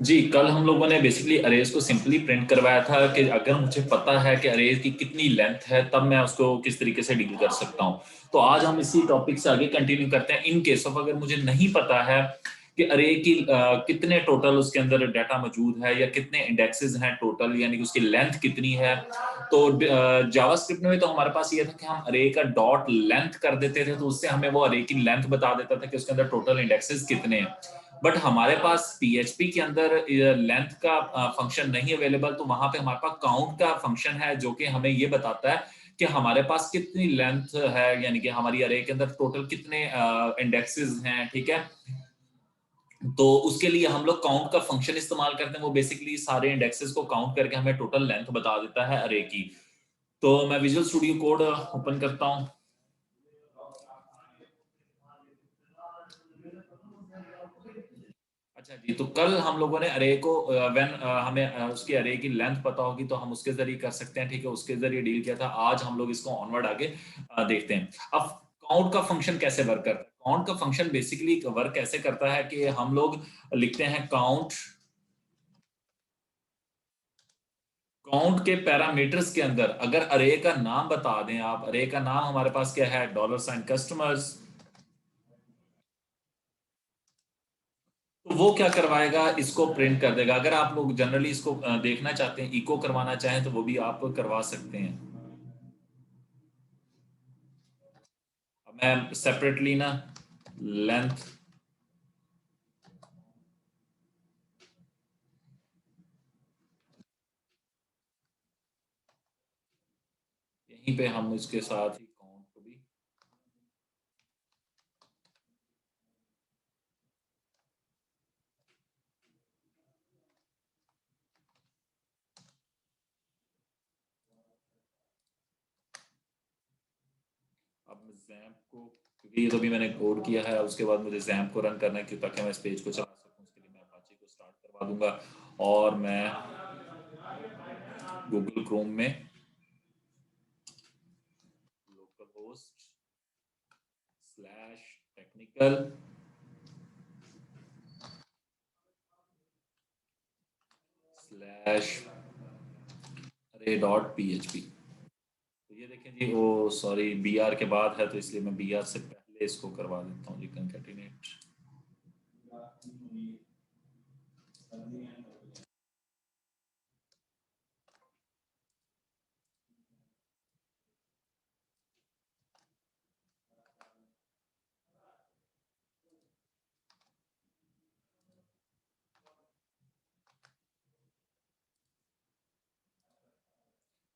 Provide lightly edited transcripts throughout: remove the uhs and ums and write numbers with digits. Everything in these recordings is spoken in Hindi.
जी, कल हम लोगों ने बेसिकली अरेज को सिंपली प्रिंट करवाया था कि अगर मुझे पता है कि अरेज की कितनी लेंथ है तब मैं उसको किस तरीके से डील कर सकता हूँ। तो आज हम इसी टॉपिक से आगे कंटिन्यू करते हैं। इन केस ऑफ अगर मुझे नहीं पता है कि अरे की कितने टोटल उसके अंदर डाटा मौजूद है या कितने इंडेक्सेस हैं टोटल, यानी कि उसकी लेंथ कितनी है। तो जावास्क्रिप्ट में तो हमारे पास ये था कि हम अरे का डॉट लेंथ कर देते थे, तो उससे हमें वो अरे की लेंथ बता देता था कि उसके अंदर टोटल इंडेक्सेस कितने हैं। बट हमारे पास पीएचपी के अंदर लेंथ का फंक्शन नहीं अवेलेबल, तो वहां पे हमारे पास काउंट का फंक्शन है जो कि हमें ये बताता है कि हमारे पास कितनी लेंथ है, यानी कि हमारी अरे के अंदर टोटल कितने इंडेक्सेस हैं। ठीक है, तो उसके लिए हम लोग काउंट का फंक्शन इस्तेमाल करते हैं। वो बेसिकली सारे इंडेक्सेस को काउंट करके हमें टोटल लेंथ बता देता है अरे की। तो मैं विजुअल स्टूडियो कोड ओपन करता हूँ। अच्छा जी, तो कल हम लोगों ने अरे को व्हेन हमें उसकी अरे की लेंथ पता होगी तो हम उसके जरिए कर सकते हैं। ठीक है, उसके जरिए डील किया था। आज हम लोग इसको ऑनवर्ड आगे देखते हैं। अब काउंट का फंक्शन कैसे वर्क करता है। काउंट का फंक्शन बेसिकली वर्क कैसे करता है कि हम लोग लिखते हैं काउंट, काउंट के पैरामीटर्स के अंदर अगर अरे का नाम बता दें आप। अरे का नाम हमारे पास क्या है, डॉलर साइन कस्टमर्स। तो वो क्या करवाएगा, इसको प्रिंट कर देगा। अगर आप लोग जनरली इसको देखना चाहते हैं, इको करवाना चाहें तो वो भी आप करवा सकते हैं। अब मैं सेपरेटली ना लेंथ, यहीं पे हम इसके साथ ही काउंट को भी, अब मैं जैम्प को, क्योंकि ये तो भी मैंने कोड किया है, उसके बाद मुझे जैम्प को रन करना है क्यों, ताकि मैं इस पेज को चला सकूं। उसके लिए मैं अपाचे को स्टार्ट करवा दूंगा और मैं गूगल क्रोम में local host slash technical slash अरे डॉट पी एच पी। तो ये देखें जी, वो सॉरी बी आर के बाद है तो इसलिए मैं बी आर से पहले इसको करवा देता हूँ जी, कंकेटिनेट।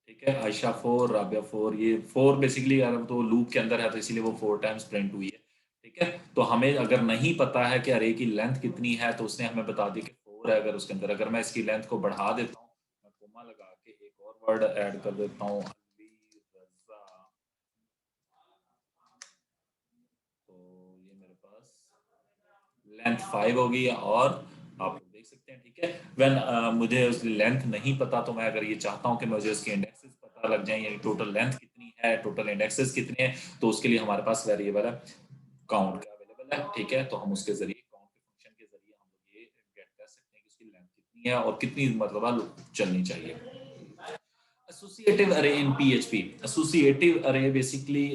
ठीक है, आयशा फोर, राबिया फोर, ये फोर बेसिकली अगर तो लूप के अंदर है तो इसीलिए वो 4 टाइम्स प्रिंट हुई है। ठीक है, तो हमें अगर नहीं पता है कि अरे की लेंथ कितनी है तो उसने हमें बता दी कि फोर है। अगर उसके अंदर अगर मैं इसकी लेंथ को बढ़ा देता हूँ, मैं कोमा लगा के एक और वर्ड ऐड कर देता हूँ, अली रजा, तो ये मेरे पास लेंथ 5 होगी। और आप लोग देख सकते हैं। ठीक है, व्हेन मुझे उसकी लेंथ नहीं पता तो मैं अगर ये चाहता हूँ कि मुझे उसके इंडेक्सेस पता लग जाए, यानी टोटल लेंथ कितनी है, टोटल इंडेक्सेस कितने हैं, तो उसके लिए हमारे पास वेरिएबल है काउंट का अवेलेबल है। ठीक है, तो हम उसके जरिए काउंट के फंक्शन के जरिए हम लोग ये गेट कर सकते हैं कि उसकी लेंथ कितनी है और कितनी मतलब चलनी चाहिए। एसोसिएटिव अरे इन पीएचपी, एसोसिएटिव अरे बेसिकली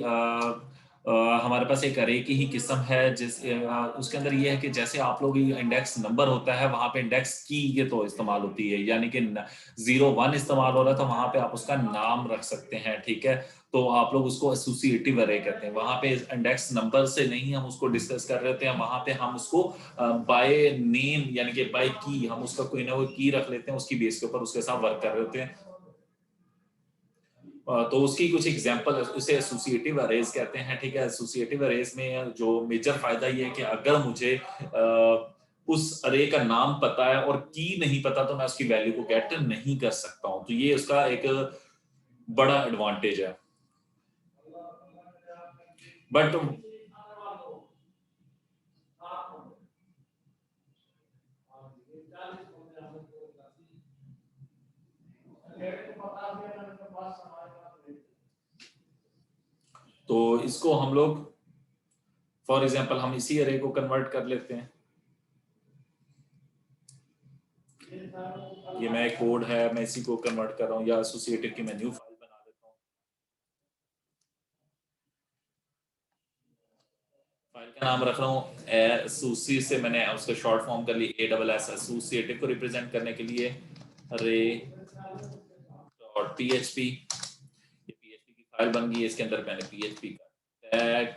हमारे पास एक अरे की ही किस्म है जिस उसके अंदर ये है कि जैसे आप लोग इंडेक्स नंबर होता है वहां पे इंडेक्स की ये तो इस्तेमाल होती है, यानी कि 0 1 इस्तेमाल हो रहा है तो वहां पे आप उसका नाम रख सकते हैं। ठीक है, तो आप लोग उसको एसोसिएटिव अरे कहते हैं। वहां पे इंडेक्स नंबर से नहीं हम उसको डिस्कस कर रहे होते हैं, वहां पे हम उसको बाय नेम यानी कि बाय की, हम उसका कोई ना कोई की रख लेते हैं, उसकी बेस के ऊपर उसके साथ वर्क कर रहे होते हैं। तो उसकी कुछ एग्जांपल, उसे एसोसिएटिव अरेज कहते हैं। ठीक है, एसोसिएटिव अरेज में जो मेजर फायदा ये है कि अगर मुझे उस अरे का नाम पता है और की नहीं पता तो मैं उसकी वैल्यू को गेट नहीं कर सकता हूं। तो ये उसका एक बड़ा एडवांटेज है। बट तो इसको हम लोग फॉर एग्जांपल हम इसी अरे को कन्वर्ट कर लेते हैं। ये मैं कोड है, मैं इसी को कन्वर्ट कर रहा हूँ, या एसोसिएटिव की मैं न्यू फाइल बना देता हूँ। फाइल का नाम रख रहा हूँ एसोसी, से मैंने उसका शॉर्ट फॉर्म कर ली ASS, एसोसिएटिव को रिप्रेजेंट करने के लिए अरे डॉट PHP। ये PHP की फाइल बन गई है, इसके अंदर मैंने PHP का टैग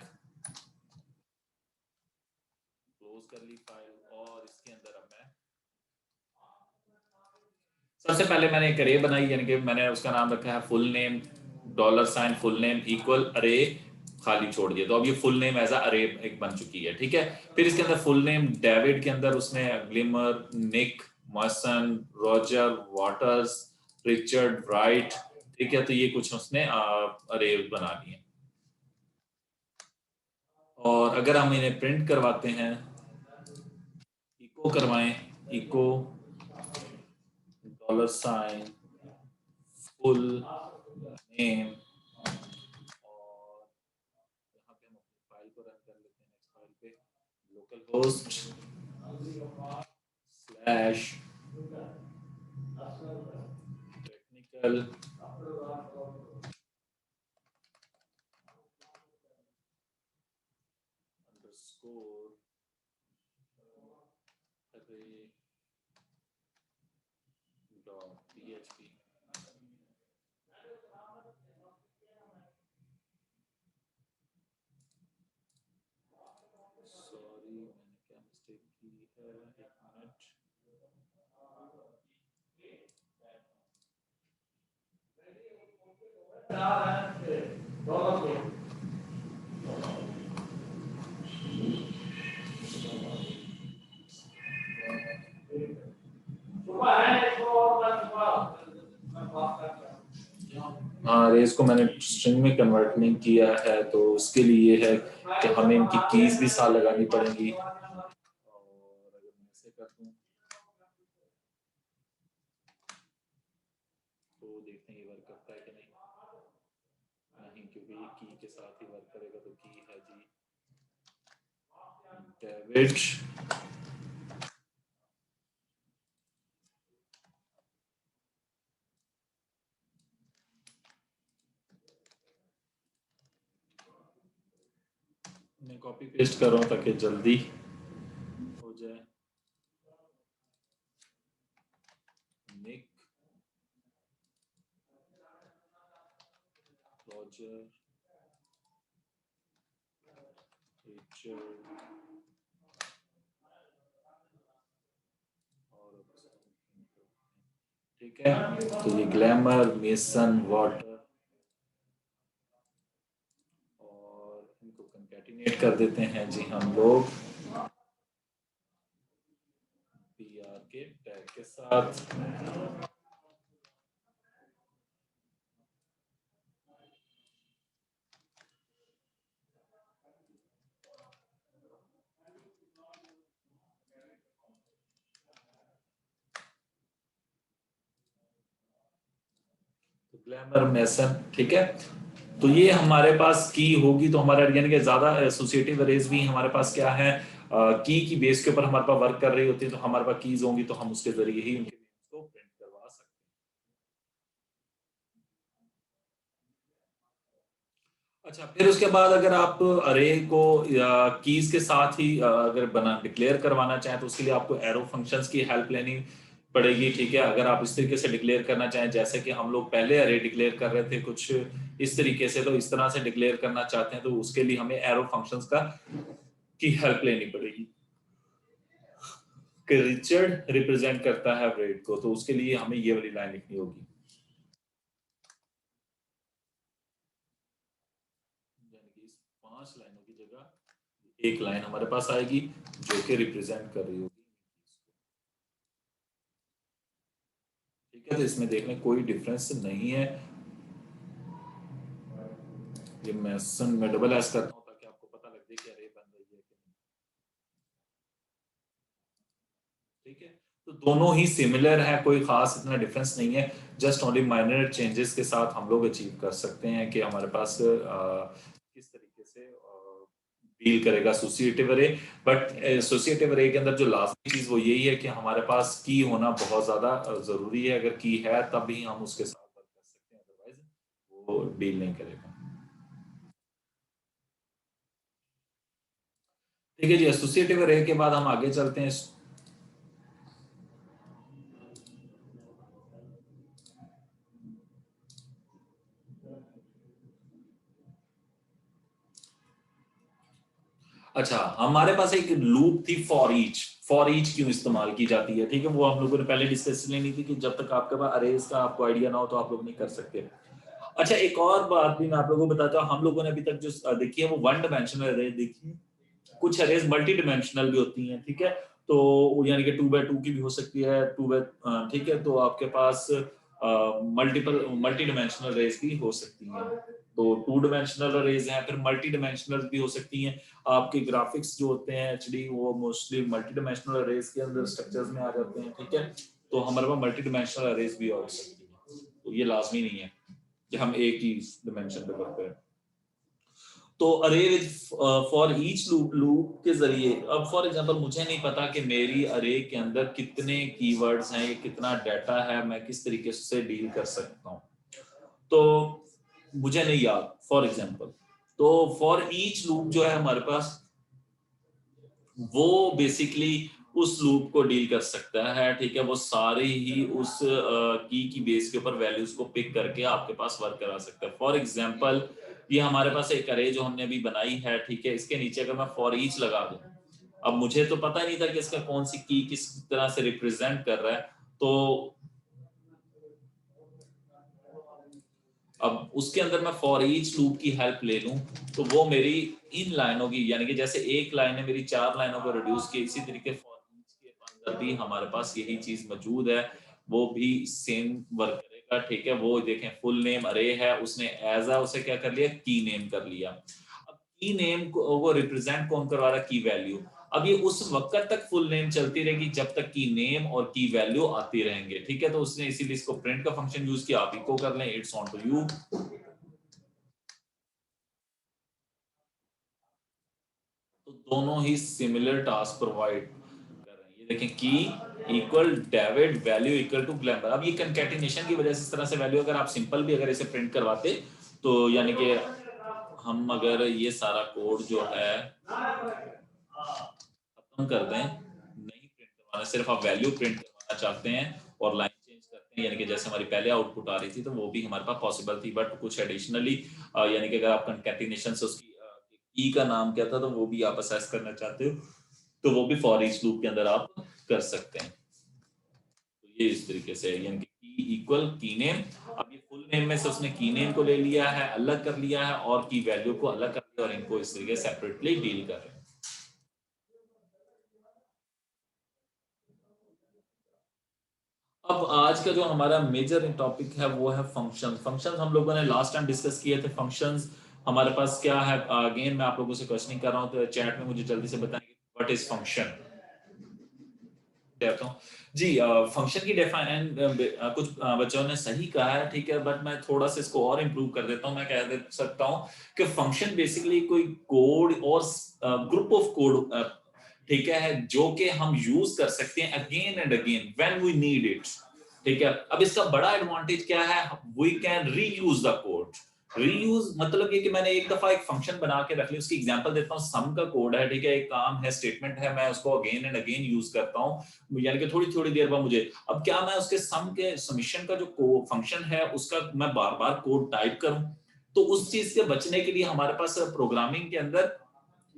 क्लोज कर ली फाइल, और इसके अंदर अब मैं सबसे पहले मैंने एक अरे बनाई, यानी कि मैंने उसका नाम रखा है full name $, full name equal अरे खाली छोड़ दिया, तो अब ये फुल नेम एज अरे एक बन चुकी है, ठीक है। फिर इसके अंदर फुल नेम डेविड के अंदर उसने ग्लिमर, निक, मसन, रॉजर, वाटर्स, रिचर्ड, राइट, ठीक है। तो ये कुछ उसने अरे बना दिए। और अगर हम इन्हें प्रिंट करवाते हैं, इको करवाएं, इको $, फुल नेम, और यहाँ पे हम अपनी फाइल को रन कर लेते हैं। नेक्स्ट फाइल पे local host slash technical underscore अरे डॉट PHP। सॉरी, मैंने क्या मिस्टेक की है, एक मिनट। हाँ, रेस को मैंने स्ट्रिंग में कन्वर्ट नहीं किया है, तो उसके लिए है कि हमें इनकी कीज भी साथ लगानी पड़ेंगी। और अगर मैं ऐसे कर दूं तो देखते हैं ये वर्क करता है कि नहीं। नहीं, क्योंकि ये की के साथ ही वर्क करेगा, तो की है जी डेविड। मैं कॉपी पेस्ट कर रहा हूँ ताकि जल्दी हो जाए। निक, रॉजर, रिचर्ड, और ठीक है। तो ये ग्लैमर, मेसन, वाटर, और इनको कंकैटिनेट कर देते हैं जी हम लोग PR के टैग के साथ। तो ग्लैमर, मेसन, ठीक है। तो ये हमारे पास की होगी, तो हमारा यानी कि ज्यादा एसोसिएटिव अरेज भी हमारे पास क्या है, की बेस के ऊपर हमारे पास वर्क कर रही होती है, तो हमारे पास कीज होंगी, तो हम उसके जरिए ही उनके नेम्स को प्रिंट करवा सकते हैं। अच्छा, फिर उसके बाद अगर आप अरे को कीज के साथ ही अगर बना डिक्लेयर करवाना चाहें, तो उसके लिए आपको एरो फंक्शंस की हेल्प लेनी पड़ेगी, ठीक है। अगर आप इस तरीके से डिक्लेयर करना चाहें, जैसे कि हम लोग पहले अरे डिक्लेयर कर रहे थे कुछ इस तरीके से, तो इस तरह से डिक्लेयर करना चाहते हैं, तो उसके लिए हमें एरो फंक्शंस का की हेल्प लेनी पड़ेगी। कि रिचर्ड रिप्रेजेंट करता है ब्रेड को, तो उसके लिए हमें ये वाली लाइन लिखनी होगी, यानी कि इस 5 लाइनों की जगह एक लाइन हमारे पास आएगी जो कि रिप्रेजेंट कर रही होगी, ठीक है। तो इसमें देखने कोई डिफरेंस नहीं है। ये मैसन में डबल एस करता हूँ ताकि आपको पता लग जाए कि अरे बन रही है कि नहीं, ठीक है। तो दोनों ही सिमिलर है, कोई खास इतना डिफरेंस नहीं है। जस्ट ओनली माइनर चेंजेस के साथ हम लोग अचीव कर सकते हैं कि हमारे पास किस तरीके से डील करेगा एसोसिएटिव अरे। बट एसोसिएटिव अरे के अंदर जो लास्ट चीज वो यही है कि हमारे पास की होना बहुत ज्यादा जरूरी है। अगर की है तभी हम उसके साथ वर्क कर सकते हैं, अदरवाइज वो डील नहीं करेगा। ठीक है जी, एसोसिएटिव अरे के बाद हम आगे चलते हैं। अच्छा, हमारे पास एक लूप थी फॉर ईच। फॉर ईच क्यों इस्तेमाल की जाती है, ठीक है, वो हम लोगों ने पहले डिस्कस नहीं की थी कि जब तक आपके पास अरेज का आपको आइडिया ना हो तो आप लोग नहीं कर सकते। अच्छा, एक और बात भी मैं आप लोगों को बताता हूँ। हम लोगों ने अभी तक जो देखी है वो वन डायमेंशनल अरे देखी है। कुछ अरेज मल्टी डिमेंशनल भी होती हैं, ठीक है। तो यानी कि 2x2 की भी हो सकती है, 2 ठीक है। तो आपके पास मल्टीपल मल्टी डिमेंशनल अरेज भी हो सकती हैं। तो 2 डायमेंशनल अरेज हैं, फिर मल्टी डिमेंशनल भी हो सकती हैं। आपके ग्राफिक्स जो होते हैं एचडी वो मोस्टली मल्टी डिमेंशनल अरेज के अंदर स्ट्रक्चर्स में आ जाते हैं, ठीक है। तो हमारे पास मल्टी डिमेंशनल अरेज भी हो सकती है, तो ये लाजमी नहीं है कि हम एक ही डिमेंशन पे वर्क करें। तो अरे with for each loop, loop के जरिए अब फॉर एग्जांपल मुझे नहीं पता कि मेरी अरे के अंदर कितने कीवर्ड्स हैं, ये कितना डाटा है, मैं किस तरीके से डील कर सकता हूँ। तो मुझे नहीं याद फॉर एग्जांपल। तो फॉर ईच लूप जो है हमारे पास वो बेसिकली उस लूप को डील कर सकता है, ठीक है। वो सारे ही उस की बेस के ऊपर वैल्यूज को पिक करके आपके पास वर्क करा सकता है। फॉर एग्जांपल ये हमारे पास एक अरे जो हमने अभी बनाई है, ठीक है, इसके नीचे अगर मैं फॉर ईच लगा दूं, अब मुझे तो पता नहीं था कि इसका कौन सी की किस तरह से रिप्रेजेंट कर रहा है। तो अब उसके अंदर मैं फॉर ईच लूप की हेल्प ले लूं तो वो मेरी इन लाइनों की, यानी कि जैसे एक लाइन है मेरी 4 लाइनों को रिड्यूस की, इसी तरीके फॉर ईच के अंदर भी हमारे पास यही चीज मौजूद है। वो भी सेम वर्क करेगा, ठीक है। वो देखें फुल नेम अरे है, उसने एज आ उसे क्या कर लिया, की नेम कर लिया। अब की नेम को वो रिप्रेजेंट कौन करवा रहा है, की वैल्यू। अब ये उस वक्त तक फुल नेम चलती रहेगी जब तक की नेम और की वैल्यू आती रहेंगे, ठीक है। तो उसने इसीलिए इसको प्रिंट का फंक्शन यूज किया, आप इको कर लें इट्स ऑन टू यू। तो दोनों ही सिमिलर टास्क प्रोवाइड कर रहे हैं। ये देखें की equal David value equal to glamour. अब ये कंकैटिनेशन की वजह से इस तरह से वैल्यू अगर आप सिंपल भी अगर इसे प्रिंट करवाते तो यानी कि हम अगर ये सारा कोड जो है खत्म कर दें, नहीं प्रिंट करवाना, सिर्फ आप वैल्यू प्रिंट करवाना चाहते हैं और लाइन चेंज करते हैं, यानी कि जैसे हमारी पहले आउटपुट आ रही थी तो वो भी हमारे पास पॉसिबल थी। बट कुछ एडिशनली यानी कि अगर आप कंकैटिनेशन से उसकी की का नाम क्या था तो वो भी आप असेस करना चाहते हो तो वो भी फॉर ईच लूप के अंदर आप कर सकते हैं। तो ये इस तरीके से यानी कि की इक्वल की नेम। अब ये फुल नेम में से उसने की नेम को ले लिया है, अलग कर लिया है, और की वैल्यू को अलग कर लिया और इनको इस तरीके सेपरेटली डील कर रहे हैं। अब आज का जो हमारा मेजर टॉपिक है वो है फंक्शन। फंक्शन हम लोगों ने लास्ट टाइम डिस्कस किए थे। फंक्शंस हमारे पास क्या है, अगेन मैं आप लोगों से क्वेश्चनिंग कर रहा हूँ तो चैट में मुझे जल्दी से बताएंगे व्हाट इज फंक्शन। कहता हूँ जी, फंक्शन की डेफाइन कुछ बच्चों ने सही कहा है, ठीक है। बट मैं थोड़ा सा इसको और इम्प्रूव कर देता हूँ। मैं कह दे सकता हूँ कि फंक्शन बेसिकली कोई कोड और ग्रुप ऑफ कोड, ठीक है, जो कि हम यूज कर सकते हैं again and again when we need it, ठीक है। अब इसका बड़ा एडवांटेज क्या है, we can reuse the code. Reuse मतलब ये कि मैंने एक दफा एक फंक्शन बना के रख लिया। उसकी एग्जांपल देता हूँ, सम का कोड है, ठीक है, एक काम है, स्टेटमेंट है, मैं उसको अगेन एंड अगेन यूज करता हूँ, यानी कि थोड़ी थोड़ी देर बाद मुझे, अब क्या मैं उसके सम के समीशन का जो फंक्शन है उसका मैं बार बार कोड टाइप करूं, तो उस चीज से बचने के लिए हमारे पास प्रोग्रामिंग के अंदर,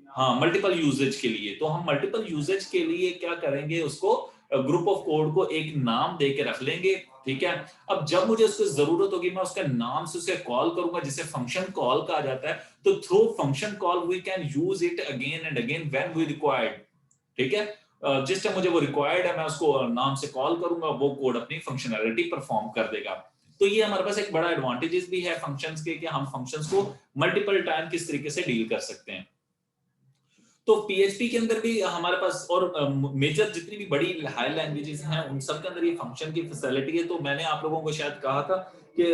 हाँ, मल्टीपल यूजेज के लिए, तो हम मल्टीपल यूजेज के लिए क्या करेंगे, उसको ग्रुप ऑफ कोड को एक नाम दे के रख लेंगे, ठीक है। अब जब मुझे उसकी जरूरत होगी मैं उसका नाम से उसे कॉल करूंगा, जिसे फंक्शन कॉल कहा जाता है। तो through function call we can use it again and again when we required, ठीक है। जिस टाइम मुझे वो रिक्वायर्ड है मैं उसको नाम से कॉल करूंगा, वो कोड अपनी फंक्शनैलिटी परफॉर्म कर देगा। तो ये हमारे पास एक बड़ा एडवांटेजेस भी है फंक्शंस के कि हम फंक्शंस को मल्टीपल टाइम किस तरीके से डील कर सकते हैं। तो पीएचपी के अंदर भी हमारे पास और मेजर जितनी भी बड़ी हाई लैंग्वेजेस हैं उन सब के अंदर ये फंक्शन की फैसिलिटी है। तो मैंने आप लोगों को शायद कहा था कि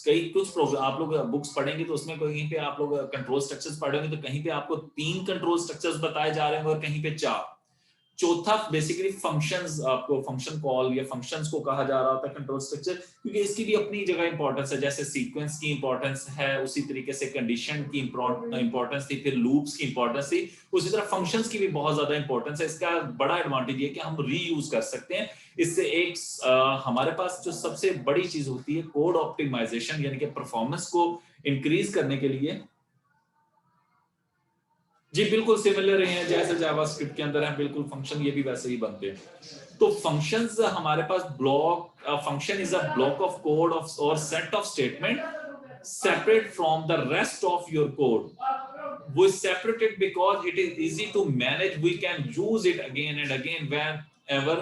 कई कुछ आप लोग बुक्स पढ़ेंगे तो उसमें कहीं पे आप लोग कंट्रोल स्ट्रक्चर्स पढ़ेंगे तो कहीं पे आपको 3 कंट्रोल स्ट्रक्चर्स बताए जा रहे हैं और कहीं पे 4। चौथा बेसिकली फंक्शंस, आपको फंक्शन कॉल या फंक्शंस को कहा जा रहा होता है कंट्रोल स्ट्रक्चर, क्योंकि इसकी भी अपनी जगह इंपॉर्टेंस है। जैसे सीक्वेंस की इंपॉर्टेंस है, उसी तरीके से कंडीशन की इंपॉर्टेंस थी, फिर लूप्स की इंपॉर्टेंस थी, उसी तरह फंक्शंस की भी बहुत ज्यादा इंपॉर्टेंस है। इसका बड़ा एडवांटेज ये कि हम रीयूज कर सकते हैं इससे। एक हमारे पास जो सबसे बड़ी चीज होती है कोड ऑप्टिमाइजेशन, यानी कि परफॉर्मेंस को इंक्रीज करने के लिए। जी बिल्कुल सिमिलर ही हैं जैसे जावास्क्रिप्ट के अंदर है, बिल्कुल फंक्शन ये भी वैसे ही बनते हैं। तो फंक्शंस हमारे पास block, function is a block of code of और set of statement separate from the rest of your code. We separate it because it is easy to manage. We can use it again and again whenever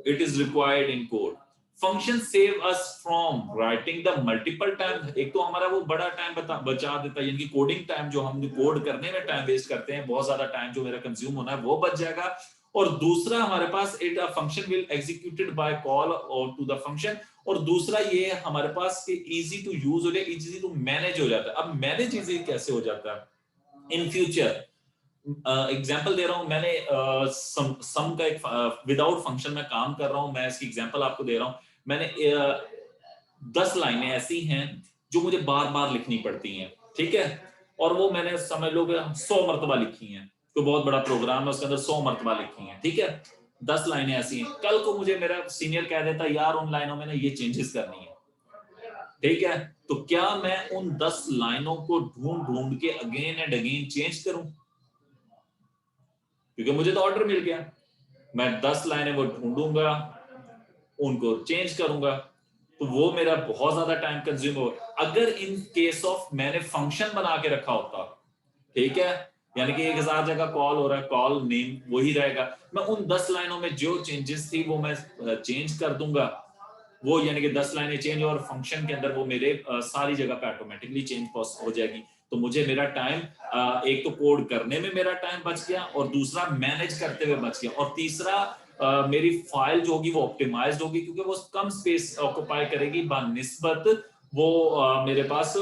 it is required in code. Function save us from writing the multiple time। एक तो हमारा वो बड़ा टाइम बचा देता है, यानी कि कोडिंग टाइम जो हम कोड करने में टाइम वेस्ट करते हैं, बहुत ज्यादा टाइम जो मेरा कंज्यूम होना है वो बच जाएगा। और दूसरा हमारे पास it a function will executed by call और टू द फंक्शन। और दूसरा ये हमारे पास कि इजी टू यूज हो जाए, इजी टू मैनेज हो जाता है। अब मैनेज इजी कैसे हो जाता है इन फ्यूचर? एग्जाम्पल दे रहा हूं मैंने, सम का एक विदाउट फंक्शन में काम कर रहा हूं, मैं इसकी एग्जाम्पल आपको दे रहा हूं। मैंने 10 लाइनें ऐसी हैं जो मुझे बार बार लिखनी पड़ती हैं, ठीक है, और वो मैंने समझ लो 100 मरतबा लिखी हैं। कोई बहुत बड़ा प्रोग्राम है उसके अंदर 100 मरतबा लिखी हैं, ठीक है। 10 लाइनें ऐसी हैं, कल को मुझे मेरा सीनियर कह देता यार उन लाइनों में ना ये चेंजेस करनी है, ठीक है, तो क्या मैं उन 10 लाइनों को ढूंढ ढूंढ के अगेन एंड अगेन चेंज करूं? क्योंकि मुझे तो ऑर्डर मिल गया, मैं 10 लाइनें वो ढूंढूंगा, उनको चेंज करूंगा, तो वो मेरा बहुत ज्यादा टाइम कंज्यूम होगा। अगर इन केस ऑफ मैंने फंक्शन बना के रखा होता, ठीक है, यानी कि 1000 जगह कॉल हो रहा है, कॉल नेम वही रहेगा, मैं उन 10 लाइनों में जो चेंजेस थी वो मैं चेंज कर दूंगा, वो यानी कि 10 लाइनें चेंज और फंक्शन के अंदर वो मेरे सारी जगह पे ऑटोमेटिकली चेंज हो जाएगी। तो मुझे मेरा टाइम, एक तो कोड करने में मेरा टाइम बच गया, और दूसरा मैनेज करते हुए बच गया, और तीसरा मेरी फाइल जो होगी वो ऑप्टिमाइज्ड होगी, क्योंकि वो कम स्पेस ऑक्युपाई करेगी बानिस्बत वो मेरे पास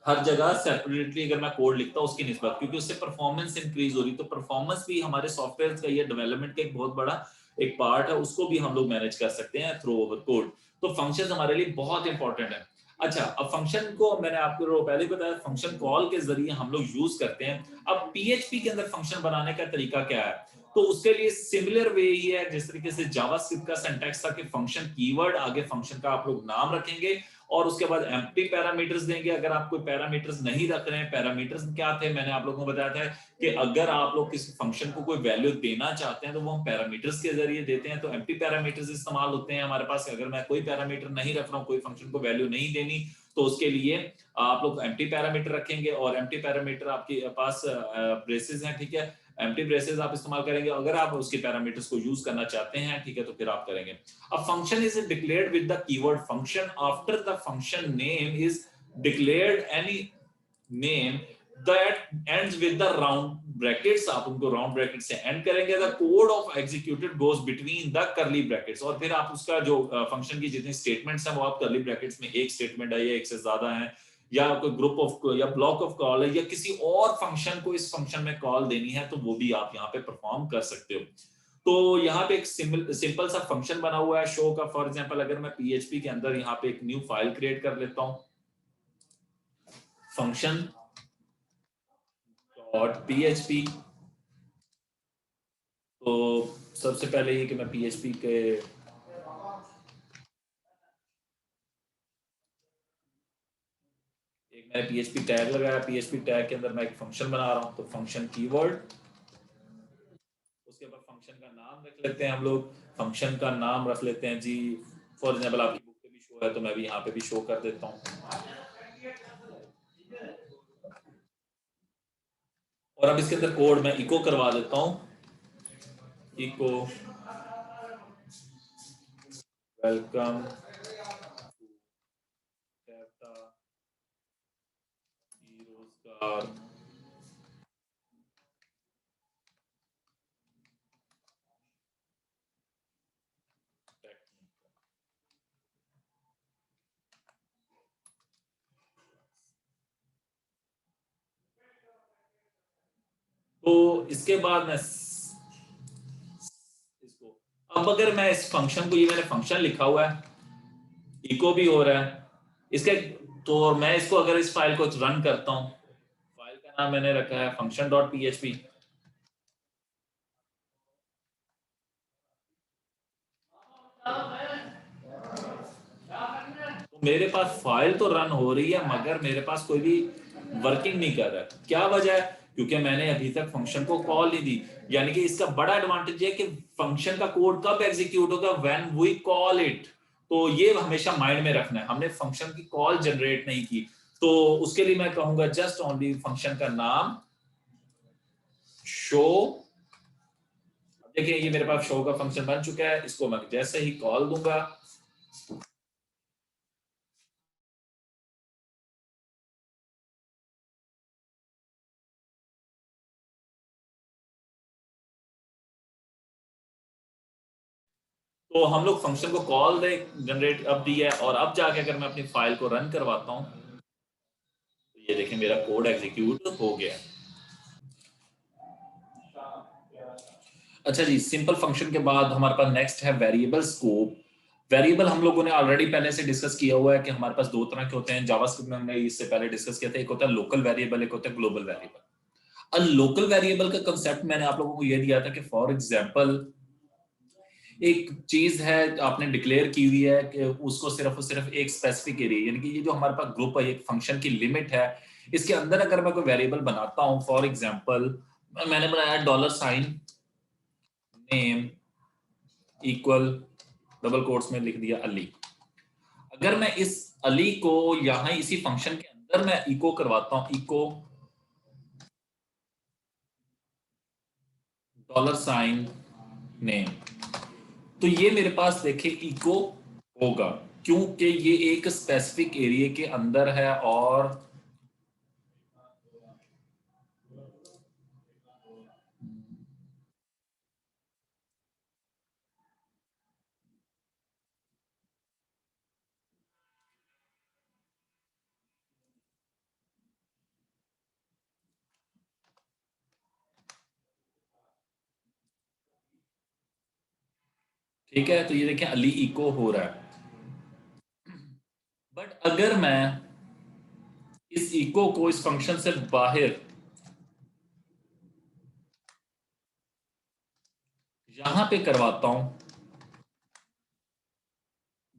हर जगह सेपरेटली अगर मैं कोड लिखता हूं उसकी निस्बत, क्योंकि उससे परफॉर्मेंस इंक्रीज हो रही। तो परफॉर्मेंस भी हमारे सॉफ्टवेयर का ये डेवलपमेंट का एक बहुत बड़ा एक पार्ट है, उसको भी हम लोग मैनेज कर सकते हैं थ्रू ओवर कोड। तो फंक्शन हमारे लिए बहुत इंपॉर्टेंट है। अच्छा, अब फंक्शन को मैंने आपको पहले ही बताया, फंक्शन कॉल के जरिए हम लोग यूज करते हैं। अब पीएचपी के अंदर फंक्शन बनाने का तरीका क्या है? तो उसके लिए सिमिलर वे ही है जिस तरीके से जावास्क्रिप्ट का सिंटैक्स था कि फंक्शन कीवर्ड आगे फंक्शन का आप लोग नाम रखेंगे और उसके बाद एम्प्टी पैरामीटर्स देंगे। अगर आप कोई पैरामीटर्स नहीं रख रहे हैं, पैरामीटर्स क्या थे मैंने आप लोगों को बताया था कि अगर आप लोग किसी फंक्शन को कोई वैल्यू देना चाहते हैं तो वो हम पैरामीटर्स के जरिए देते हैं। तो एम्प्टी पैरामीटर्स इस्तेमाल होते हैं हमारे पास। अगर मैं कोई पैरामीटर नहीं रख रहा हूँ, कोई फंक्शन को वैल्यू नहीं देनी, तो उसके लिए आप लोग एम्प्टी पैरामीटर रखेंगे। और एम्प्टी पैरामीटर आपके पास ब्रेसेस हैं, ठीक है, एम्प्टी ब्रेसेस आप इस्तेमाल करेंगे। अगर आप उसके पैरामीटर्स को यूज करना चाहते हैं, ठीक है, तो फिर आप करेंगे। A function is declared with the keyword function. After the function name is declared any name that ends with the round brackets, आप उनको round brackets से end करेंगे। The code of executed goes between the curly brackets। और फिर आप उसका जो function की जितनी statements हैं वो आप curly brackets में एक statement है या एक से ज्यादा है, या कोई ग्रुप ऑफ या ब्लॉक ऑफ कॉल है, या किसी और फंक्शन को इस फंक्शन में कॉल देनी है, तो वो भी आप यहाँ पे परफॉर्म कर सकते हो। तो यहाँ पे एक सिंपल सा फंक्शन बना हुआ है शो का। फॉर एग्जांपल अगर मैं पीएचपी के अंदर यहाँ पे एक न्यू फाइल क्रिएट कर लेता हूँ, फंक्शन डॉट पीएचपी। तो सबसे पहले ये कि मैं पीएचपी के एक मैंने पीएचपी टैग लगाया, पीएचपी टैग के अंदर मैं एक फंक्शन बना रहा हूँ। तो फंक्शन कीवर्ड, उसके बाद फंक्शन का नाम रख लेते हैं हम लोग। फंक्शन का नाम रख लेते हैं जी, फॉर एग्जांपल आपकी बुक पे भी शो है तो मैं भी यहाँ पे भी शो कर देता हूँ। और अब इसके अंदर कोड मैं इको करवा देता हूँ, इको वेलकम रोजगार तो इसके बाद मैं इसको, अब अगर मैं इस फंक्शन को, ये मैंने फंक्शन लिखा हुआ है, इको भी हो रहा है इसके, तो मैं इसको अगर इस फाइल को रन करता हूं, फाइल का नाम मैंने रखा है फंक्शन डॉट पीएचपी। तो मेरे पास फाइल तो रन हो रही है मगर मेरे पास कोई भी वर्किंग नहीं कर रहा है। क्या वजह है? क्योंकि मैंने अभी तक फंक्शन को कॉल नहीं दी। यानी कि इसका बड़ा एडवांटेज है कि फंक्शन का कोड कब एग्जीक्यूट होगा, व्हेन वी कॉल इट। तो ये हमेशा माइंड में रखना है, हमने फंक्शन की कॉल जनरेट नहीं की। तो उसके लिए मैं कहूंगा जस्ट ओनली फंक्शन का नाम शो। देखिए ये मेरे पास शो का फंक्शन बन चुका है, इसको मैं जैसे ही कॉल दूंगा तो हम लोग फंक्शन को कॉल दे जनरेट अब दी है, और अब जाके अगर मैं अपनी फाइल को रन करवाता हूं तो ये देखिए मेरा कोड एग्जीक्यूट हो गया। अच्छा जी, सिंपल फंक्शन के बाद हमारे पास नेक्स्ट है वेरिएबल स्कोप। वेरिएबल हम लोगों ने ऑलरेडी पहले से डिस्कस किया हुआ है कि हमारे पास दो तरह के होते हैं। जावास्क्रिप्ट में हमने इससे पहले डिस्कस किया था, एक होता है लोकल वेरिएबल, एक होता है ग्लोबल वेरिएबल। अब लोकल वेरिएबल का कंसेप्ट मैंने आप लोगों को यह दिया था कि फॉर एग्जांपल एक चीज है आपने डिक्लेयर की हुई है कि उसको सिर्फ और सिर्फ एक स्पेसिफिक एरिया, यानी कि ये जो हमारे पास ग्रुप है, एक फंक्शन की लिमिट है, इसके अंदर अगर मैं कोई वेरिएबल बनाता हूं, फॉर एग्जांपल मैंने बनाया dollar sign name equal double quotes में लिख दिया अली। अगर मैं इस अली को यहां इसी फंक्शन के अंदर मैं इको करवाता हूं, इको डॉलर साइन नेम, तो ये मेरे पास देखिए इको होगा, क्योंकि ये एक स्पेसिफिक एरिया के अंदर है। और ठीक है, तो ये देखिए अली इको हो रहा है। बट अगर मैं इस इको को इस फंक्शन से बाहर यहां पे करवाता हूं,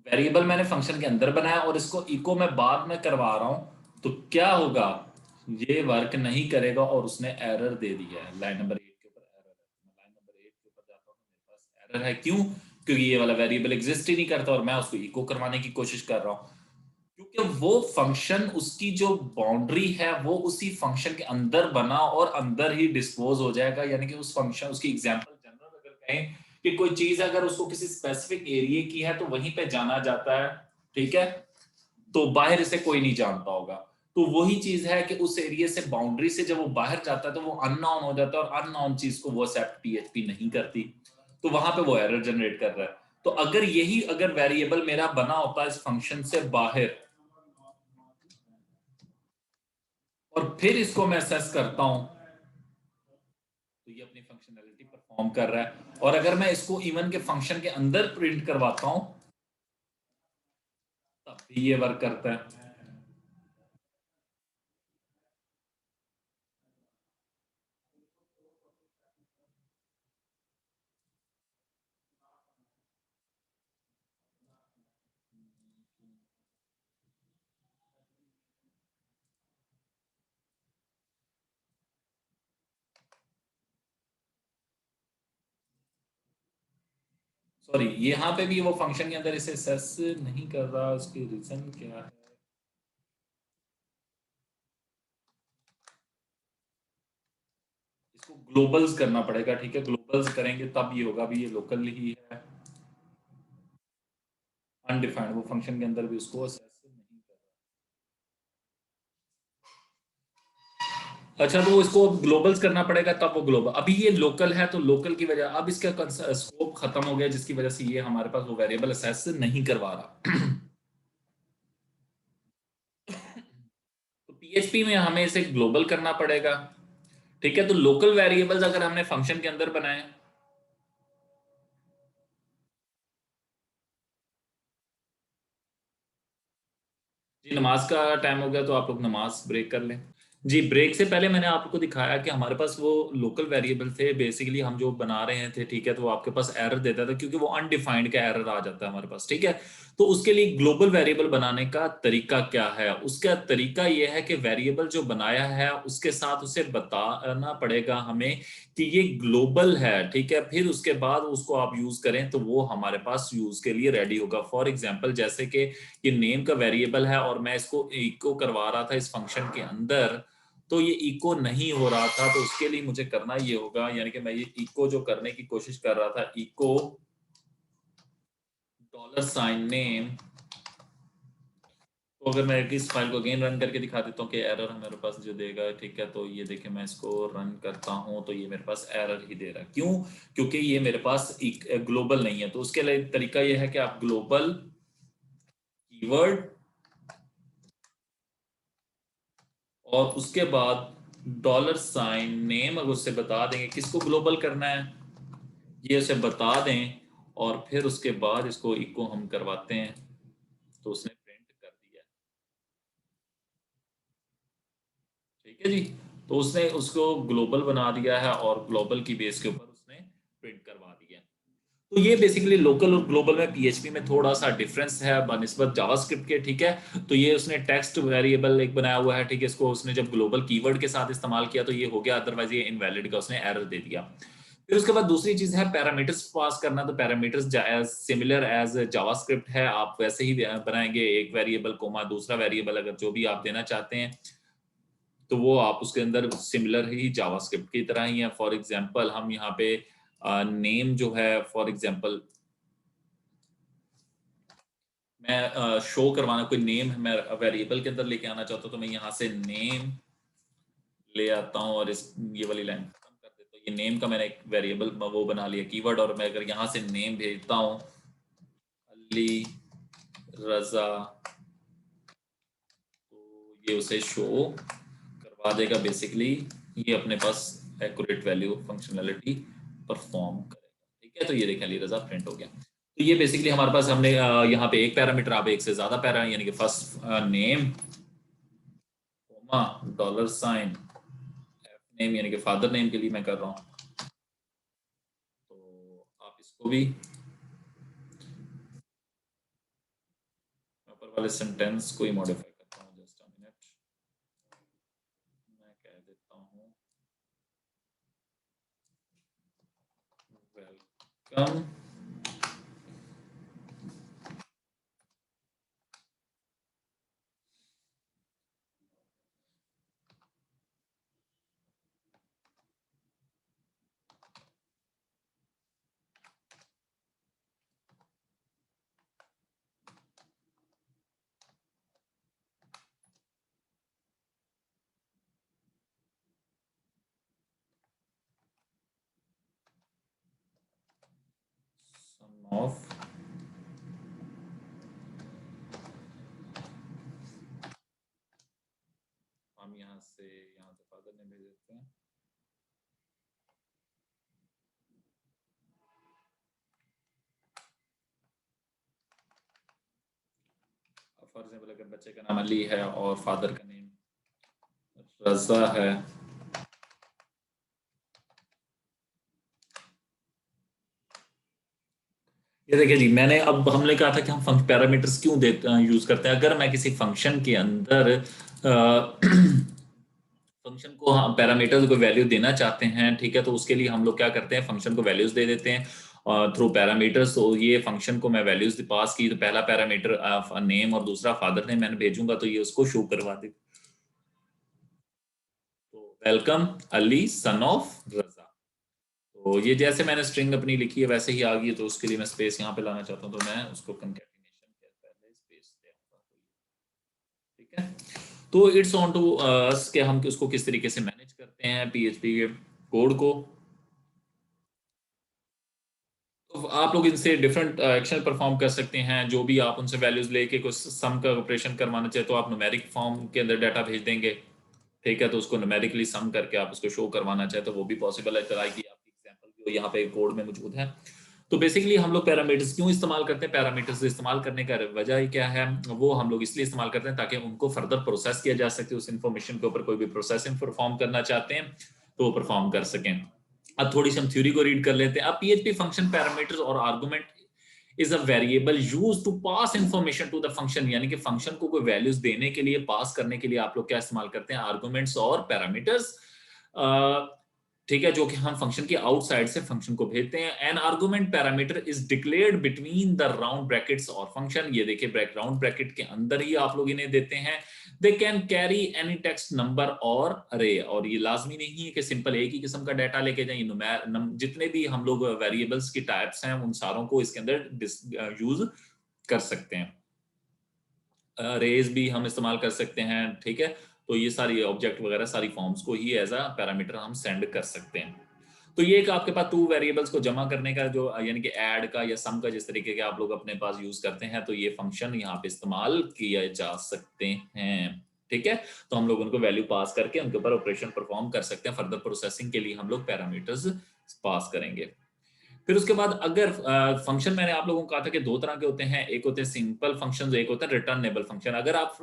वेरिएबल मैंने फंक्शन के अंदर बनाया और इसको इको में बाद में करवा रहा हूं, तो क्या होगा, ये वर्क नहीं करेगा और उसने एरर दे दिया है। लाइन नंबर 8 के ऊपर एरर है, लाइन नंबर 8 के ऊपर जाता हूं, मेरे पास एरर है। क्यों? क्योंकि ये वाला वेरिएबल एग्जिस्ट ही नहीं करता और मैं उसको इको करवाने की कोशिश कर रहा हूं। क्योंकि वो फंक्शन, उसकी जो बाउंड्री है वो उसी फंक्शन के अंदर बना और अंदर ही डिस्पोज हो जाएगा। यानी कि उस फंक्शन, उसकी एग्जांपल जनरल अगर कहें कि कोई चीज अगर उसको किसी स्पेसिफिक एरिया की है तो वहीं पे जाना जाता है, ठीक है, तो बाहर इसे कोई नहीं जानता होगा। तो वही चीज है कि उस एरिया से, बाउंड्री से जब वो बाहर जाता है तो वो अननोन हो जाता है, और अननोन चीज को वो एक्सेप्ट पीएचपी नहीं करती, तो वहां पे वो एरर जनरेट कर रहा है। तो अगर यही अगर वेरिएबल मेरा बना होता है इस फंक्शन से बाहर और फिर इसको मैं असेस करता हूं, तो ये अपनी फंक्शनैलिटी परफॉर्म कर रहा है। और अगर मैं इसको इवन के फंक्शन के अंदर प्रिंट करवाता हूं तब भी ये वर्क करता है। सॉरी, यहाँ पे भी वो फंक्शन के अंदर इसे असेस नहीं कर रहा, उसकी रीजन क्या है? इसको ग्लोबल्स करना पड़ेगा, ठीक है, ग्लोबल्स करेंगे तब ये होगा। अभी ये लोकल ही है, अनडिफाइंड, वो फंक्शन के अंदर भी उसको असेस नहीं कर रहा। अच्छा, तो इसको ग्लोबल्स करना पड़ेगा तब वो ग्लोबल, अभी ये लोकल है तो लोकल की वजह, अब इसका स्कोप खत्म हो गया जिसकी वजह से ये हमारे पास वो वेरिएबल असेस नहीं करवा रहा। तो पीएचपी में हमें इसे ग्लोबल करना पड़ेगा, ठीक है, तो लोकल वेरिएबल्स अगर हमने फंक्शन के अंदर बनाए, जी नमाज का टाइम हो गया तो आप लोग नमाज ब्रेक कर लें। जी, ब्रेक से पहले मैंने आपको दिखाया कि हमारे पास वो लोकल वेरिएबल थे, बेसिकली हम जो बना रहे थे, ठीक है, तो वो आपके पास एरर देता था क्योंकि वो अनडिफाइंड का एरर आ जाता है हमारे पास, ठीक है। तो उसके लिए ग्लोबल वेरिएबल बनाने का तरीका क्या है? उसका तरीका ये है कि वेरिएबल जो बनाया है उसके साथ उसे बताना पड़ेगा हमें कि ये ग्लोबल है, ठीक है, फिर उसके बाद उसको आप यूज करें तो वो हमारे पास यूज के लिए रेडी होगा। फॉर एग्जाम्पल, जैसे कि ये नेम का वेरिएबल है और मैं इसको इको करवा रहा था इस फंक्शन के अंदर, तो ये इको नहीं हो रहा था, तो उसके लिए मुझे करना ये होगा, यानी कि मैं ये इको जो करने की कोशिश कर रहा था, इको $नेम। तो अगर मैं इस फाइल को अगेन रन करके दिखा देता हूँ कि एरर हमारे पास जो देगा, ठीक है, तो ये देखिए मैं इसको रन करता हूँ तो ये मेरे पास एरर ही दे रहा है। क्यों? क्योंकि ये मेरे पास एक ग्लोबल नहीं है। तो उसके लिए तरीका ये है कि आप ग्लोबल कीवर्ड और उसके बाद $नेम, अगर उससे बता देंगे किसको ग्लोबल करना है, ये उसे बता दें, और फिर उसके बाद इसको इको हम करवाते हैं, तो उसने प्रिंट कर दिया। ठीक है जी। तो उसने उसको ग्लोबल बना दिया है और ग्लोबल की बेस के ऊपर उसने प्रिंट करवा दिया। तो ये बेसिकली लोकल और ग्लोबल में पीएचपी में थोड़ा सा डिफरेंस है बनिस्बत जावास्क्रिप्ट के, ठीक है। तो ये उसने टेक्स्ट वेरिएबल एक बनाया हुआ है, ठीक है, इसको उसने जब ग्लोबल कीवर्ड के साथ इस्तेमाल किया तो ये हो गया, अदरवाइज ये इनवैलिड का उसने एरर दे दिया। फिर उसके बाद दूसरी चीज है पैरामीटर्स पास करना। तो पैरामीटर्स सिमिलर एज जावास्क्रिप्ट है, आप वैसे ही बनाएंगे, एक वेरिएबल कोमा दूसरा वेरिएबल, अगर जो भी आप देना चाहते हैं तो वो आप उसके अंदर सिमिलर ही जावास्क्रिप्ट की तरह ही है। फॉर एग्जांपल हम यहाँ पे नेम जो है, फॉर एग्जांपल मैं शो करवाना कोई नेम मैं वेरिएबल के अंदर लेके आना चाहता हूँ, तो मैं यहाँ से नेम ले आता हूँ और इस ये वाली लाइन खत्म कर देता हूँ। ये नेम का मैंने एक वेरिएबल वो बना लिया कीवर्ड, और मैं अगर यहाँ से नेम भेजता हूँ अली रजा, तो ये उसे शो करवा देगा। बेसिकली ये अपने पास एक्यूरेट वैल्यू फंक्शनैलिटी परफॉर्म करेगा। ठीक है, तो ये देखें अली रजा प्रिंट हो गया। तो ये बेसिकली हमारे पास हमने यहाँ पे एक पैरामीटर, आप एक से ज्यादा पैरा, यानी कि फर्स्ट नेम कोमा $, नेम यानी कि फादर नेम के लिए मैं कर रहा हूँ, तो आप इसको भी ऊपर वाले सेंटेंस को ही मॉडिफाई करता हूँ। जस्ट अ मिनट, मैं कह देता हूँ वेलकम सन ऑफ, हम यहाँ से फादर नेम भेज देते हैं। फॉर एग्जाम्पल अगर बच्चे का नाम अली है और फादर का नेम रजा है, ये देखिए जी, मैंने अब हमने कहा था कि हम पैरामीटर्स क्यों यूज करते हैं। अगर मैं किसी फंक्शन के अंदर फंक्शन को हम पैरामीटर्स को वैल्यू देना चाहते हैं, ठीक है, तो उसके लिए हम लोग क्या करते हैं, फंक्शन को वैल्यूज दे देते हैं थ्रू पैरामीटर्स। तो ये फंक्शन को मैं वैल्यूज पास की, तो पहला पैरामीटर नेम और दूसरा फादर नेम मैंने भेजूंगा, तो ये उसको शो करवा दे। तो वेलकम अली सन ऑफ रजा, तो ये जैसे मैंने स्ट्रिंग अपनी लिखी है वैसे ही आ गई है। तो उसके लिए मैं स्पेस यहाँ पे लाना चाहता हूँ, तो मैं उसको कंकैटिनेशन के पहले स्पेस दे दूंगा। ठीक है, तो इट्स ऑन टू अस कि हम उसको किस तरीके से मैनेज करते हैं पीएचपी के कोड को। तो आप लोग इनसे डिफरेंट एक्शन परफॉर्म कर सकते हैं। जो भी आप उनसे वैल्यूज लेके कुछ सम का ऑपरेशन करवाना चाहे तो आप न्यूमेरिक फॉर्म के अंदर डाटा भेज देंगे, ठीक है, तो उसको न्यूमेरिकली सम करके आप उसको शो करवाना चाहे तो वो भी पॉसिबल है। ट्राई की आपकी एग्जांपल जो यहाँ पे कोड में मौजूद है। तो बेसिकली हम लोग पैरामीटर्स क्यों इस्तेमाल करते हैं, पैरामीटर्स इस्तेमाल करने का वजह क्या है, वो हम लोग इसलिए इस्तेमाल करते हैं ताकि उनको फर्दर प्रोसेस किया जा सके। उस इंफॉर्मेशन के ऊपर कोई भी प्रोसेसिंग परफॉर्म करना चाहते हैं तो वो परफॉर्म कर सकें। अब थोड़ी सी हम थ्योरी को रीड कर लेते हैं। अब पीएचपी फंक्शन पैरामीटर्स और argument is a variable use to pass information to the function, यानी कि फंक्शन को कोई वैल्यूज देने के लिए, पास करने के लिए आप लोग क्या इस्तेमाल करते हैं, आर्गुमेंट्स और पैरामीटर्स। ठीक है, जो कि हम फंक्शन के आउटसाइड से फंक्शन को भेजते हैं। An argument parameter is declared between the round brackets और फंक्शन, ये देखिए राउंड ब्रैकेट के अंदर ही आप लोग इन्हें देते हैं। They can carry any text number और अरे, और ये लाजमी नहीं है कि सिंपल एक ही किस्म का डाटा लेके जाए। जितने भी हम लोग वेरिएबल्स की टाइप्स हैं उन सारों को इसके अंदर यूज कर सकते हैं। रेज भी हम इस्तेमाल कर सकते हैं। ठीक है, तो ये सारी ऑब्जेक्ट वगैरह सारी फॉर्म्स को ही एज अ पैरामीटर हम सेंड कर सकते हैं। तो ये एक आपके पास टू वेरिएबल्स को जमा करने का जो यानी कि ऐड का या सम का जिस तरीके के आप लोग अपने पास यूज करते हैं, तो ये फंक्शन यहाँ पे इस्तेमाल किया जा सकते हैं। ठीक है, तो हम लोग उनको वैल्यू पास करके उनके ऊपर ऑपरेशन परफॉर्म कर सकते हैं। फर्दर प्रोसेसिंग के लिए हम लोग पैरामीटर्स पास करेंगे। फिर उसके बाद अगर फंक्शन, मैंने आप लोगों को कहा था कि दो तरह के होते हैं, एक होते हैं सिंपल फंक्शन, एक होता है रिटर्नेबल फंक्शन। अगर आप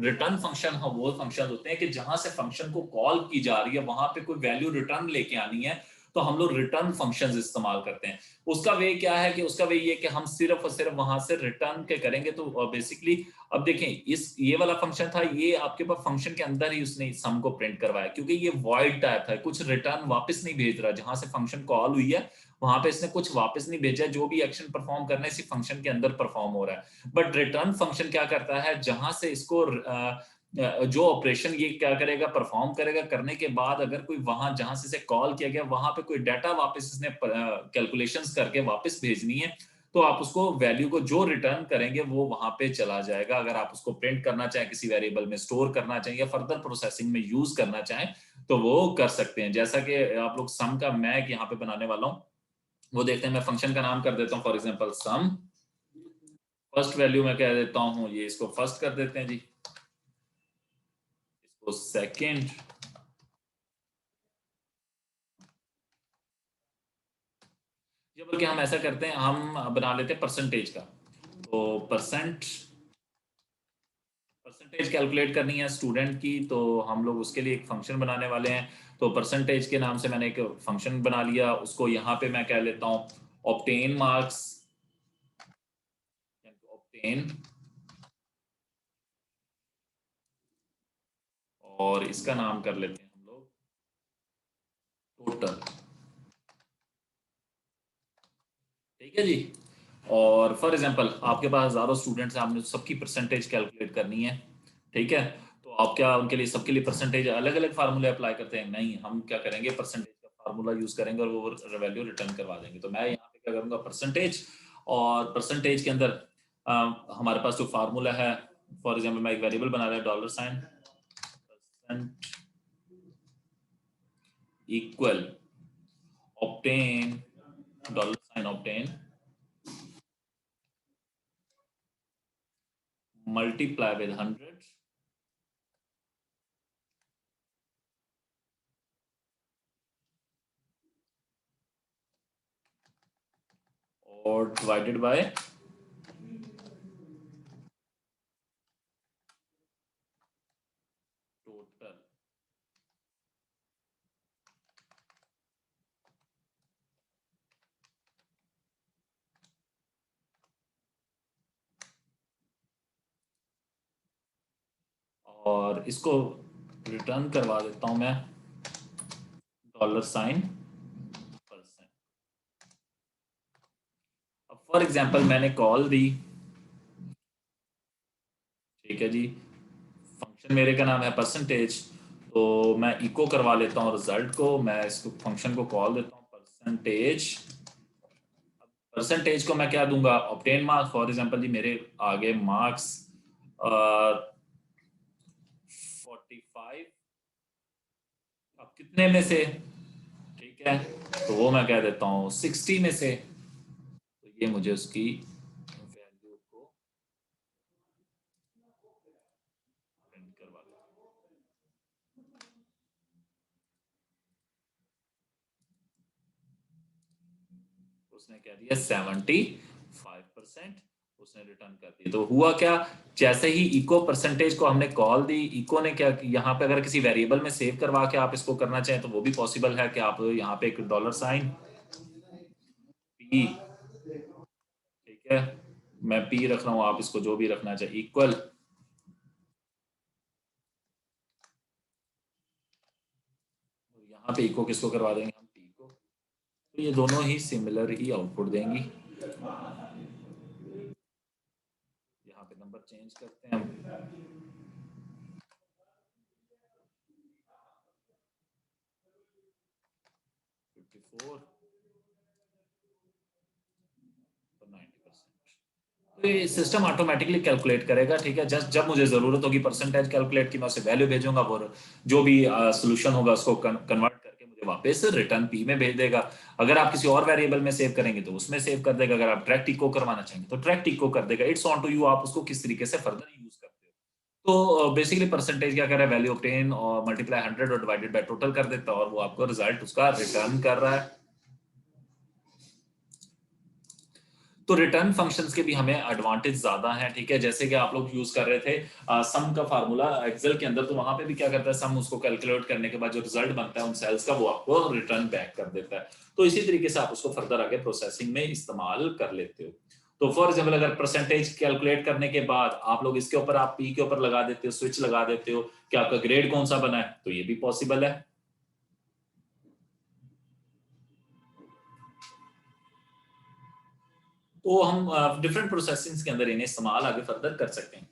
रिटर्न फंक्शन, हाँ, वो फंक्शन होते हैं कि जहां से फंक्शन को कॉल की जा रही है वहां पे कोई वैल्यू रिटर्न लेके आनी है, तो हम लोग रिटर्न फंक्शंस इस्तेमाल करते हैं। उसका वे क्या है कि उसका वे ये कि हम सिर्फ और सिर्फ वहां से रिटर्न के करेंगे। तो बेसिकली अब देखें, ये वाला फंक्शन था, ये आपके पास फंक्शन के अंदर ही उसने सम को प्रिंट करवाया, क्योंकि ये वॉइड टाइप है, कुछ रिटर्न वापस नहीं भेज रहा। जहां से फंक्शन कॉल हुई है वहां पे इसने कुछ वापस नहीं भेजा, जो भी एक्शन परफॉर्म करना है इसी फंक्शन के अंदर परफॉर्म हो रहा है। बट रिटर्न फंक्शन क्या करता है, जहां से इसको जो ऑपरेशन ये क्या करेगा, परफॉर्म करेगा, करने के बाद अगर कोई वहां जहां से इसे कॉल किया गया वहां पे कोई डाटा वापस इसने कैलकुलेशंस करके वापस भेजनी है, तो आप उसको वैल्यू को जो रिटर्न करेंगे वो वहां पे चला जाएगा। अगर आप उसको प्रिंट करना चाहें, किसी वेरिएबल में स्टोर करना चाहें या फर्दर प्रोसेसिंग में यूज करना चाहें तो वो कर सकते हैं। जैसा कि आप लोग सम का मैं यहाँ पे बनाने वाला हूँ, वो देखते हैं। मैं फंक्शन का नाम कर देता हूँ for example sum. First value मैं कह देता हूँ, ये इसको फर्स्ट कर देते हैं जी, इसको सेकंड, या बल्कि हम ऐसा करते हैं, हम बना लेते हैं परसेंटेज का। तो परसेंटेज कैलकुलेट करनी है स्टूडेंट की, तो हम लोग उसके लिए एक फंक्शन बनाने वाले हैं। तो परसेंटेज के नाम से मैंने एक फंक्शन बना लिया, उसको यहाँ पे मैं कह लेता हूँ ऑब्टेन मार्क्स, ऑब्टेन, और इसका नाम कर लेते हैं हम लोग टोटल। ठीक है जी। और फॉर एग्जांपल आपके पास हजारों स्टूडेंट्स हैं, आपने सबकी परसेंटेज कैलकुलेट करनी है। ठीक है, तो आप क्या उनके लिए, सबके लिए परसेंटेज अलग अलग फार्मूले अप्लाई करते हैं? नहीं, हम क्या करेंगे, परसेंटेज का फार्मूला यूज करेंगे और वो वैल्यू रिटर्न करवा देंगे। तो मैं यहाँ पे क्या करूंगा, परसेंटेज, और परसेंटेज के अंदर हमारे पास जो फार्मूला है, फॉर एग्जाम्पल मैं एक वेरिएबल बना रहा है dollar sign percent equal obtain, dollar sign obtain multiply with 100 और डिवाइडेड बाय टोटल। और इसको रिटर्न करवा देता हूं मैं डॉलर साइन परसेंट। अब फॉर एग्जांपल मैंने कॉल दी, ठीक है जी, फंक्शन मेरे का नाम है परसेंटेज, तो मैं इको करवा लेता हूँ रिजल्ट को, मैं इसको फंक्शन को कॉल देता हूँ परसेंटेज। परसेंटेज को मैं क्या दूंगा, ऑब्टेन मार्क्स, फॉर एग्जांपल जी मेरे आगे मार्क्स 45, अब कितने में से, ठीक है, तो वो मैं कह देता हूँ 60 में से। तो ये मुझे उसकी वैल्यू को प्रिंट करवा देता उसने क्या दिया 75% उसने रिटर्न कर दी। तो हुआ क्या, जैसे ही इको परसेंटेज को हमने कॉल दी, इको ने क्या, यहाँ पे अगर किसी वेरिएबल में सेव करवा के आप इसको करना चाहें तो वो भी पॉसिबल है कि आप यहाँ पे एक $, पी, ठीक है, मैं पी रख रहा हूँ, आप इसको जो भी रखना चाहिए, इक्वल यहाँ पे इको किसको करवा देंगे हम, पी को। तो ये दोनों ही सिमिलर ही आउटपुट देंगी। यहाँ पे नंबर चेंज करते हैं हम, 54 और 90%। तो ये सिस्टम ऑटोमेटिकली कैलकुलेट करेगा, ठीक है। जस्ट जब मुझे जरूरत होगी परसेंटेज कैलकुलेट की, मैं उसे वैल्यू भेजूंगा, वो जो भी सोल्यूशन होगा उसको कन्वर्ट करके मुझे वापस रिटर्न पी में भेज देगा। अगर आप किसी और वेरिएबल में सेव करेंगे तो उसमें सेव कर देगा, अगर आप डायरेक्ट इको करवाना चाहेंगे तो डायरेक्ट इको कर देगा। इट्स ऑन टू यू, आप उसको किस तरीके से फर्दर यूज करते हो। तो बेसिकली परसेंटेज क्या कर रहा है, वैल्यू ऑब्टेन और मल्टीप्लाई 100 और डिवाइडेड बाय टोटल कर देता है, और वो आपको रिजल्ट उसका रिटर्न कर रहा है। तो रिटर्न फंक्शंस के भी हमें एडवांटेज ज्यादा हैं, ठीक है। जैसे कि आप लोग यूज कर रहे थे सम का फार्मूला एक्सेल के अंदर, तो वहां पे भी क्या करता है, सम उसको कैलकुलेट करने के बाद जो रिजल्ट बनता है उन सेल्स का, वो आपको रिटर्न बैक कर देता है। तो इसी तरीके से आप उसको फर्दर आगे प्रोसेसिंग में इस्तेमाल कर लेते हो। तो फॉर एग्जाम्पल अगर परसेंटेज कैलकुलेट करने के बाद आप लोग इसके ऊपर, आप पी के ऊपर लगा देते हो, स्विच लगा देते हो कि आपका ग्रेड कौन सा बना है, तो ये भी पॉसिबल है। तो हम डिफरेंट प्रोसेसिंग के अंदर इन्हें इस्तेमाल आगे फर्दर कर सकते हैं।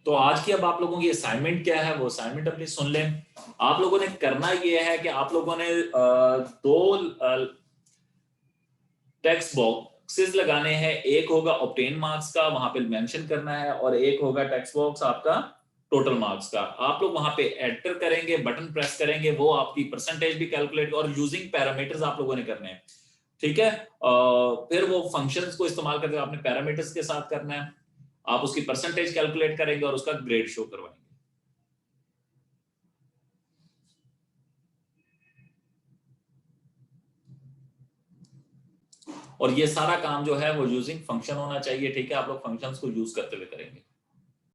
तो आज की अब आप लोगों की असाइनमेंट क्या है, वो असाइनमेंट अपनी सुन लें। आप लोगों ने करना ये है कि आप लोगों ने दो टेक्स्ट बॉक्सेस लगाने हैं। एक होगा ऑब्टेन मार्क्स का, वहां पे मेंशन करना है, और एक होगा टेक्स्ट बॉक्स आपका टोटल मार्क्स का। आप लोग वहां पे एंटर करेंगे, बटन प्रेस करेंगे, वो आपकी परसेंटेज भी कैलकुलेट, और यूजिंग पैरामीटर्स आप लोगों ने करने हैं, ठीक है। फिर वो फंक्शंस को इस्तेमाल करके आपने पैरामीटर्स के साथ करना है, आप उसकी परसेंटेज कैलकुलेट करेंगे और उसका ग्रेड शो करवाएंगे। और ये सारा काम जो है वो यूजिंग फंक्शन होना चाहिए, ठीक है। आप लोग फंक्शंस को यूज करते हुए करेंगे।